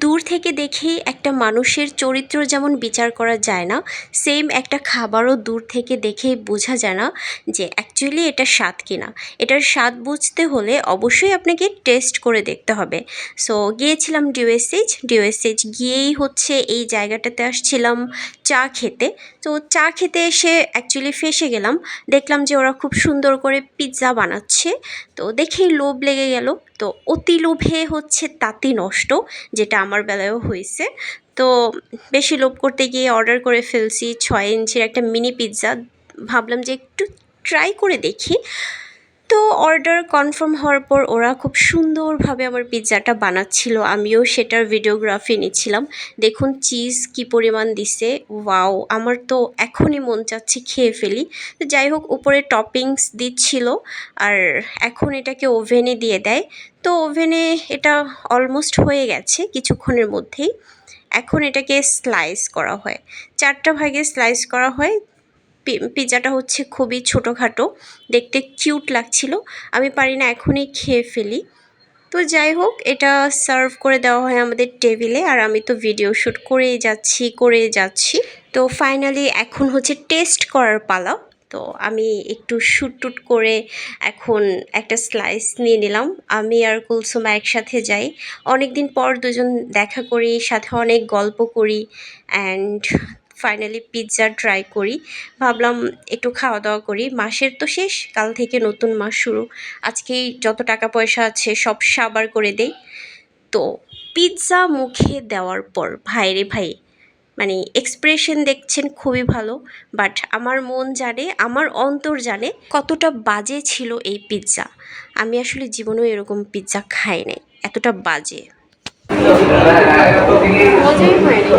দূর থেকে দেখেই একটা মানুষের চরিত্র যেমন বিচার করা যায় না, সেম একটা খাবারও দূর থেকে দেখেই বোঝা যায় না যে অ্যাকচুয়ালি এটা স্বাদ কিনা। এটার স্বাদ বুঝতে হলে অবশ্যই আপনাকে টেস্ট করে দেখতে হবে। সো গিয়েছিলাম ডিওএসএইচ গিয়েই হচ্ছে এই জায়গাটাতে আসছিলাম চা খেতে। তো চা খেতে এসে অ্যাকচুয়ালি ফেঁসে গেলাম, দেখলাম যে ওরা খুব সুন্দর করে পিৎজা বানাচ্ছে। তো দেখেই লোভ লেগে গেল। তো অতি লোভে হচ্ছে তাঁতি নষ্ট, যেটা আমার বেলায়ও হয়েছে। তো বেশি লোভ করতে গিয়ে অর্ডার করে ফেলছি 6 ইঞ্চির একটা মিনি পিৎজা। ভাবলাম যে একটু ট্রাই করে দেখি। তো অর্ডার কনফার্ম হওয়ার পর ওরা খুব সুন্দরভাবে আমার পিৎজাটা বানাচ্ছিল, আমিও সেটার ভিডিওগ্রাফি নিচ্ছিলাম। দেখুন চিজ কি পরিমাণ দিছে, ওয়াও! আমার তো এখনই মন চাচ্ছে খেয়ে ফেলি। তো যাই হোক, উপরে টপিংস দিচ্ছিল আর এখন এটাকে ওভেনে দিয়ে দেয়। তো ওভেনে এটা অলমোস্ট হয়ে গেছে কিছুক্ষণের মধ্যেই। এখন এটাকে স্লাইস করা হয়, 4টা ভাগে স্লাইস করা হয়। পিৎজাটা হচ্ছে খুবই ছোটোখাটো, দেখতে কিউট লাগছিল। আমি পারি না, এখনই খেয়ে ফেলি। তো যাই হোক, এটা সার্ভ করে দেওয়া হয় আমাদের টেবিলে, আর আমি তো ভিডিও শ্যুট করেই যাচ্ছি। তো ফাইনালি এখন হচ্ছে টেস্ট করার পালা। তো আমি একটু শ্যুট টুট করে এখন একটা স্লাইস নিয়ে নিলাম। আমি আর কুলসুমা একসাথে যাই, অনেক দিন পর দুজন দেখা করি, সাথে অনেক গল্প করি অ্যান্ড ফাইনালি পিৎজা ট্রাই করি। ভাবলাম একটু খাওয়া দাওয়া করি, মাসের তো শেষ, কাল থেকে নতুন মাস শুরু। আজকেই যত টাকা পয়সা আছে সব সাবার করে দেই। তো পিৎজা মুখে দেওয়ার পর ভাইরে ভাই, মানে এক্সপ্রেশন দেখছেন খুবই ভালো, বাট আমার মন জানে, আমার অন্তর জানে কতটা বাজে ছিল এই পিৎজা। আমি আসলে জীবনেও এরকম পিৎজা খাই নাই, এতটা বাজে। মজাই হয়নি।